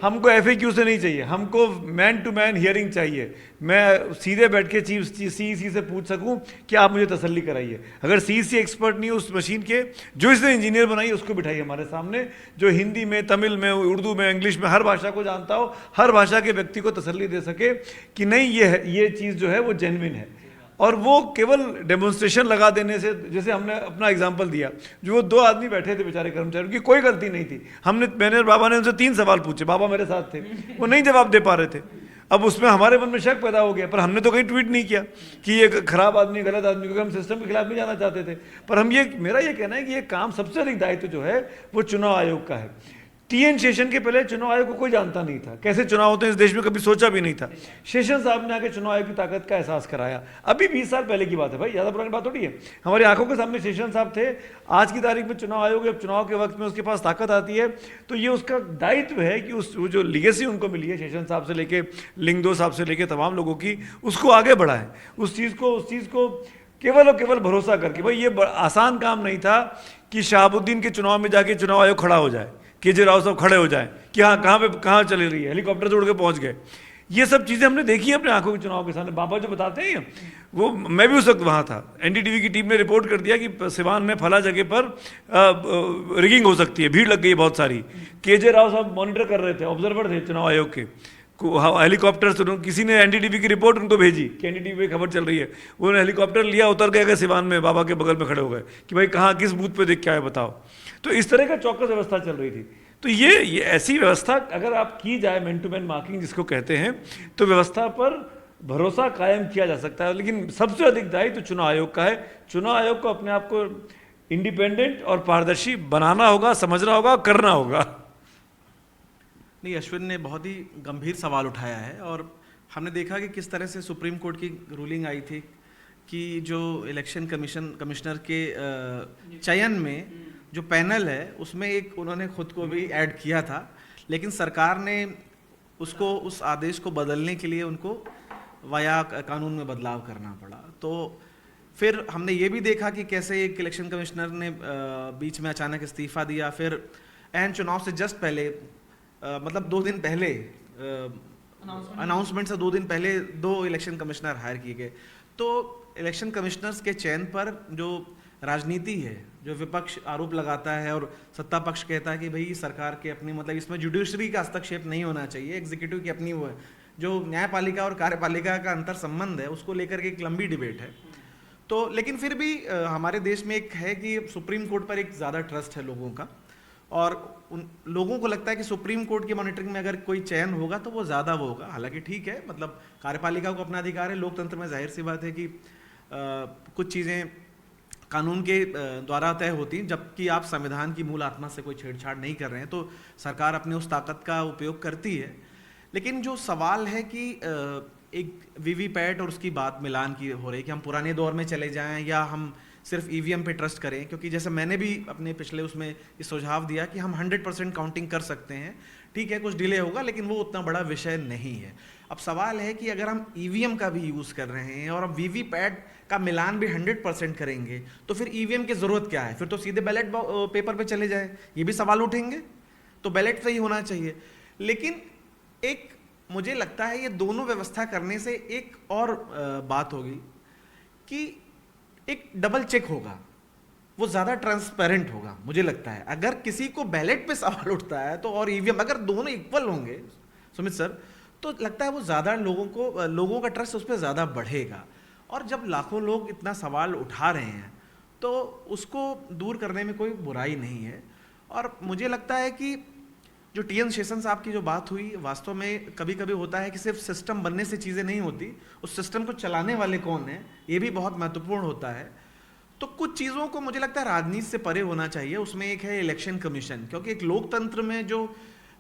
हमको FAQ से नहीं चाहिए, हमको मैन टू मैन हियरिंग चाहिए। मैं सीधे बैठ के चीफ CEC से पूछ सकूं कि आप मुझे तसल्ली कराइए। अगर CEC एक्सपर्ट नहीं उस मशीन के, जो इसने इंजीनियर बनाई उसको बिठाइए हमारे सामने, जो हिंदी में, तमिल में, उर्दू में, इंग्लिश में हर भाषा को जानता हो, हर भाषा के व्यक्ति को तसल्ली दे सके कि नहीं ये चीज़ जो है वो जेन्युइन है। और वो केवल डेमोन्स्ट्रेशन लगा देने से, जैसे हमने अपना एग्जांपल दिया, जो वो 2 आदमी बैठे थे बेचारे कर्मचारी, उनकी कोई गलती नहीं थी। मैंने और बाबा ने उनसे 3 सवाल पूछे, बाबा मेरे साथ थे, वो नहीं जवाब दे पा रहे थे। अब उसमें हमारे मन में शक पैदा हो गया, पर हमने तो कहीं ट्वीट नहीं किया कि ये खराब आदमी, गलत आदमी, क्योंकि हम सिस्टम के खिलाफ नहीं जाना चाहते थे। पर मेरा ये कहना है कि ये काम सबसे अधिक दायित्व जो है वो चुनाव आयोग का है। TN शेषन के पहले चुनाव आयोग को कोई जानता नहीं था, कैसे चुनाव होते हैं इस देश में कभी सोचा भी नहीं था। शेषन साहब ने आके चुनाव आयोग की ताकत का एहसास कराया। अभी 20 साल पहले की बात है भाई, ज़्यादा पुरानी बात थोड़ी है। हमारी आंखों के सामने शेषन साहब थे। आज की तारीख में चुनाव आयोग, जब चुनाव के वक्त में उसके पास ताकत आती है तो ये उसका दायित्व है कि वो जो लीगेसी उनको मिली है शेषन साहब से लेके, लिंगदो साहब से लेके तमाम लोगों की, उसको आगे बढ़ाएं। उस चीज़ को केवल और केवल भरोसा करके, भाई ये आसान काम नहीं था कि शहाबुद्दीन के चुनाव में जाके चुनाव आयोग खड़ा हो जाए, KJ राव साहब खड़े हो जाएं कि हाँ कहाँ चली रही है, हेलीकॉप्टर से उड़ के पहुंच गए। ये सब चीज़ें हमने देखी है अपने आंखों के चुनाव के सामने। बाबा जो बताते हैं वो, मैं भी उस वक्त वहाँ था। NDTV की टीम ने रिपोर्ट कर दिया कि सिवान में फला जगह पर रिगिंग हो सकती है, भीड़ लग गई बहुत सारी। KJ राव साहब मॉनिटर कर रहे थे, ऑब्जर्वर थे चुनाव आयोग के, हेलीकॉप्टर से किसी ने NDTV की रिपोर्ट उनको भेजी कि NDTV पे खबर चल रही है। उन्होंने हेलीकॉप्टर लिया, उतर गए सिवान में, बाबा के बगल में खड़े हो गए कि भाई कहाँ किस बूथ पे देख के आए बताओ। तो इस तरह का चौकस व्यवस्था चल रही थी। तो ये ऐसी व्यवस्था अगर आप की जाए, मैन टू मैन मार्किंग जिसको कहते हैं, तो व्यवस्था पर भरोसा कायम किया जा सकता है। लेकिन सबसे अधिक दायी तो चुनाव आयोग का है। चुनाव आयोग को अपने आप को इंडिपेंडेंट और पारदर्शी बनाना होगा, समझना होगा, करना होगा। नहीं, अश्विन ने बहुत ही गंभीर सवाल उठाया है और हमने देखा कि किस तरह से सुप्रीम कोर्ट की रूलिंग आई थी कि जो इलेक्शन कमिश्नर के चयन में जो पैनल है उसमें एक उन्होंने खुद को भी ऐड किया था, लेकिन सरकार ने उसको उस आदेश को बदलने के लिए उनको वाया कानून में बदलाव करना पड़ा। तो फिर हमने ये भी देखा कि कैसे एक इलेक्शन कमिश्नर ने बीच में अचानक इस्तीफा दिया, फिर एन चुनाव से जस्ट पहले मतलब 2 दिन पहले अनाउंसमेंट से 2 दिन पहले 2 इलेक्शन कमिश्नर हायर किए गए। तो इलेक्शन कमिश्नर्स के चयन पर जो राजनीति है, जो विपक्ष आरोप लगाता है और सत्ता पक्ष कहता है कि भाई सरकार के अपनी, मतलब इसमें जुडिशरी का हस्तक्षेप नहीं होना चाहिए, एग्जीक्यूटिव की अपनी वो है, जो न्यायपालिका और कार्यपालिका का अंतर संबंध है उसको लेकर के एक लंबी डिबेट है। तो लेकिन फिर भी हमारे देश में एक है कि सुप्रीम कोर्ट पर एक ज़्यादा ट्रस्ट है लोगों का, और उन लोगों को लगता है कि सुप्रीम कोर्ट की मॉनिटरिंग में अगर कोई चयन होगा तो वो ज़्यादा वो होगा। हालांकि ठीक है, मतलब कार्यपालिका को अपना अधिकार है, लोकतंत्र में जाहिर सी बात है कि कुछ चीज़ें कानून के द्वारा तय होती हैं, जबकि आप संविधान की मूल आत्मा से कोई छेड़छाड़ नहीं कर रहे हैं, तो सरकार अपनी उस ताकत का उपयोग करती है। लेकिन जो सवाल है कि एक वीवीपैट और उसकी बात मिलान की हो रही है कि हम पुराने दौर में चले जाएं या हम सिर्फ ईवीएम पे ट्रस्ट करें, क्योंकि जैसे मैंने भी अपने पिछले उसमें इस सुझाव दिया कि हम 100% काउंटिंग कर सकते हैं, ठीक है कुछ डिले होगा लेकिन वो उतना बड़ा विषय नहीं है। अब सवाल है कि अगर हम ईवीएम का भी यूज़ कर रहे हैं और हम वीवीपैट का मिलान भी 100% करेंगे तो फिर ईवीएम की ज़रूरत क्या है? फिर तो सीधे बैलेट पेपर पे चले जाए, ये भी सवाल उठेंगे। तो बैलेट सही होना चाहिए। लेकिन एक मुझे लगता है ये दोनों व्यवस्था करने से एक और बात होगी कि एक डबल चेक होगा, वो ज़्यादा ट्रांसपेरेंट होगा। मुझे लगता है अगर किसी को बैलेट पे सवाल उठता है तो और ईवीएम अगर दोनों इक्वल होंगे सुमित सर, तो लगता है वो ज़्यादा लोगों का ट्रस्ट उस पर ज़्यादा बढ़ेगा। और जब लाखों लोग इतना सवाल उठा रहे हैं तो उसको दूर करने में कोई बुराई नहीं है। और मुझे लगता है कि जो टीएन शेषन साहब की जो बात हुई, वास्तव में कभी कभी होता है कि सिर्फ सिस्टम बनने से चीज़ें नहीं होती, उस सिस्टम को चलाने वाले कौन है ये भी बहुत महत्वपूर्ण होता है। तो कुछ चीज़ों को मुझे लगता है राजनीति से परे होना चाहिए। उसमें एक है इलेक्शन कमीशन, क्योंकि एक लोकतंत्र में जो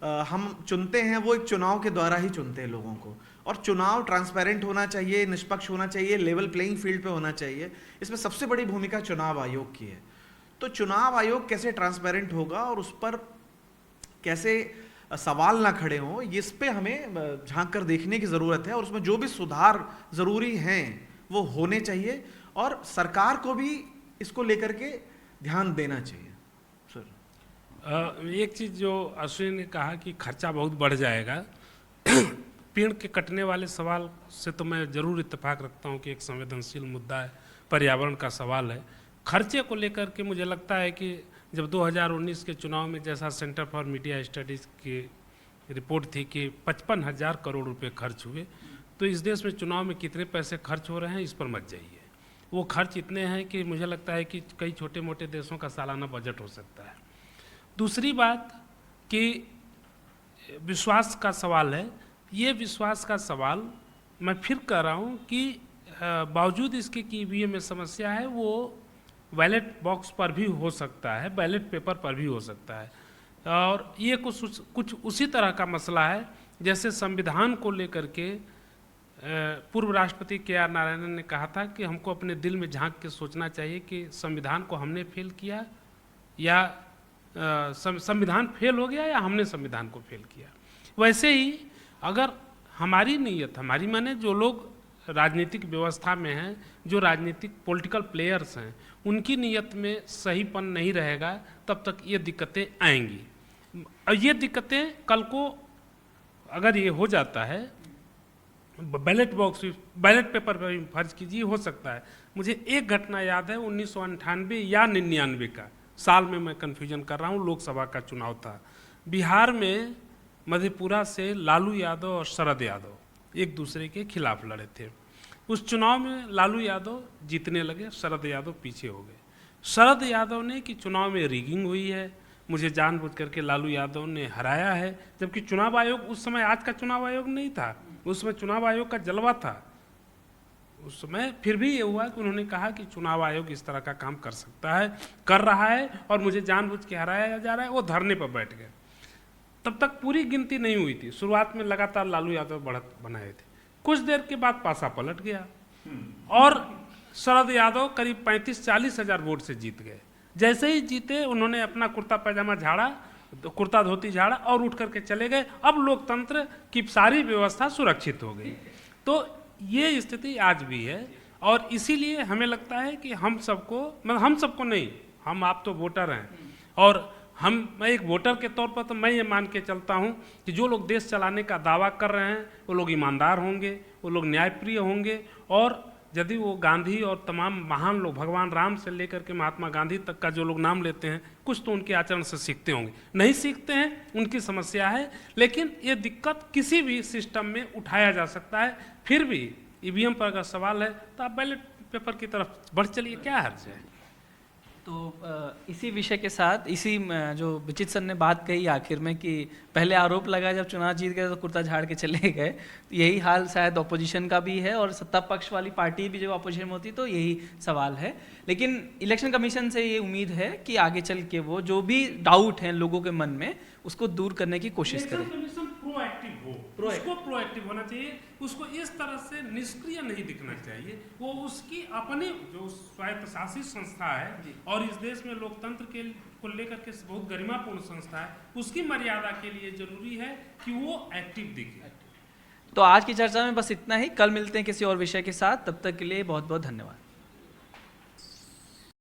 हम चुनते हैं वो एक चुनाव के द्वारा ही चुनते हैं लोगों को, और चुनाव ट्रांसपेरेंट होना चाहिए, निष्पक्ष होना चाहिए, लेवल प्लेइंग फील्ड पे होना चाहिए। इसमें सबसे बड़ी भूमिका चुनाव आयोग की है। तो चुनाव आयोग कैसे ट्रांसपेरेंट होगा और उस पर कैसे सवाल ना खड़े हों, इस पे हमें झांक कर देखने की ज़रूरत है। और उसमें जो भी सुधार ज़रूरी हैं वो होने चाहिए और सरकार को भी इसको लेकर के ध्यान देना चाहिए। एक चीज़ जो अश्विन ने कहा कि खर्चा बहुत बढ़ जाएगा, पेड़ के कटने वाले सवाल से तो मैं ज़रूर इत्तेफाक रखता हूँ कि एक संवेदनशील मुद्दा है, पर्यावरण का सवाल है। खर्चे को लेकर के मुझे लगता है कि जब 2019 के चुनाव में जैसा सेंटर फॉर मीडिया स्टडीज़ की रिपोर्ट थी कि 55,000 करोड़ रुपए खर्च हुए, तो इस देश में चुनाव में कितने पैसे खर्च हो रहे हैं इस पर मत जाइए। वो खर्च इतने हैं कि मुझे लगता है कि कई छोटे मोटे देशों का सालाना बजट हो सकता है। दूसरी बात कि विश्वास का सवाल है। ये विश्वास का सवाल मैं फिर कह रहा हूँ कि बावजूद इसके कि ईवीएम में समस्या है, वो बैलेट बॉक्स पर भी हो सकता है, बैलेट पेपर पर भी हो सकता है। और ये कुछ उसी तरह का मसला है जैसे संविधान को लेकर के पूर्व राष्ट्रपति के.आर. नारायणन ने कहा था कि हमको अपने दिल में झांक के सोचना चाहिए कि संविधान को हमने फेल किया या संविधान फेल हो गया या हमने संविधान को फेल किया। वैसे ही अगर हमारी नीयत, हमारी माने जो लोग राजनीतिक व्यवस्था में हैं, जो राजनीतिक पॉलिटिकल प्लेयर्स हैं, उनकी नीयत में सहीपन नहीं रहेगा तब तक ये दिक्कतें आएंगी। और ये दिक्कतें कल को अगर ये हो जाता है बैलेट बॉक्स, बैलेट पेपर पर फर्ज कीजिए, हो सकता है। मुझे एक घटना याद है 1998 या 99 का, साल में मैं कन्फ्यूजन कर रहा हूँ, लोकसभा का चुनाव था। बिहार में मधेपुरा से लालू यादव और शरद यादव एक दूसरे के खिलाफ लड़े थे। उस चुनाव में लालू यादव जीतने लगे, शरद यादव पीछे हो गए। शरद यादव ने कि चुनाव में रिगिंग हुई है, मुझे जानबूझ करके लालू यादव ने हराया है, जबकि चुनाव आयोग उस समय आज का चुनाव आयोग नहीं था, उसमें चुनाव आयोग का जलवा था उस समय। फिर भी ये हुआ कि उन्होंने कहा कि चुनाव आयोग इस तरह का काम कर सकता है, कर रहा है और मुझे जानबूझ के हराया जा रहा है। वो धरने पर बैठ गए। तब तक पूरी गिनती नहीं हुई थी, शुरुआत में लगातार लालू यादव बढ़त बनाए थे। कुछ देर के बाद पासा पलट गया और शरद यादव करीब 35-40 हज़ार वोट से जीत गए। जैसे ही जीते उन्होंने अपना कुर्ता पैजामा झाड़ा, कुर्ता धोती झाड़ा और उठ करके चले गए। अब लोकतंत्र की सारी व्यवस्था सुरक्षित हो गई। तो ये स्थिति आज भी है और इसीलिए हमें लगता है कि हम सबको, मतलब हम सबको नहीं, हम आप तो वोटर हैं और मैं एक वोटर के तौर पर तो मैं ये मान के चलता हूँ कि जो लोग देश चलाने का दावा कर रहे हैं वो लोग ईमानदार होंगे, वो लोग न्यायप्रिय होंगे और यदि वो गांधी और तमाम महान लोग, भगवान राम से लेकर के महात्मा गांधी तक का जो लोग नाम लेते हैं, कुछ तो उनके आचरण से सीखते होंगे। नहीं सीखते हैं उनकी समस्या है, लेकिन ये दिक्कत किसी भी सिस्टम में उठाया जा सकता है। फिर भी ईवीएम पर अगर सवाल है तो आप बैलेट पेपर की तरफ बढ़ चलिए, क्या हर्ज है। तो इसी विषय के साथ जो विचित सर ने बात कही आखिर में कि पहले आरोप लगा जब चुनाव जीत गए तो कुर्ता झाड़ के चले गए, तो यही हाल शायद ऑपोजिशन का भी है और सत्ता पक्ष वाली पार्टी भी जब ऑपोजिशन में होती तो यही सवाल है। लेकिन इलेक्शन कमीशन से ये उम्मीद है कि आगे चल के वो जो भी डाउट हैं लोगों के मन में उसको दूर करने की कोशिश करें। प्रोएक्टिव हो, उसको प्रोएक्टिव होना चाहिए, उसको इस तरह से निष्क्रिय नहीं दिखना चाहिए। वो उसकी अपनी जो स्वायत्तशासित संस्था है और इस देश में लोकतंत्र के को लेकर के बहुत गरिमापूर्ण संस्था है, उसकी मर्यादा के लिए जरूरी है कि वो एक्टिव दिखे। तो आज की चर्चा में बस इतना ही, कल मिलते हैं किसी और विषय के साथ, तब तक के लिए बहुत बहुत धन्यवाद।